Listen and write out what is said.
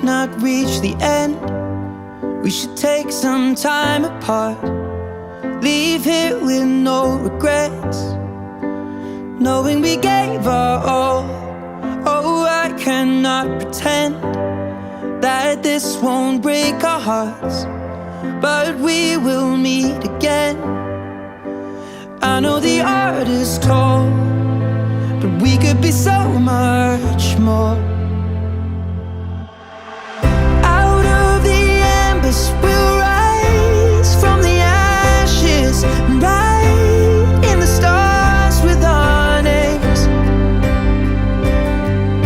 not reach the end. We should take some time apart, leave here with no regrets, knowing we gave our all. Oh, I cannot pretend that this won't break our hearts, but we will meet again. I know the art is tall, but we could be so much more.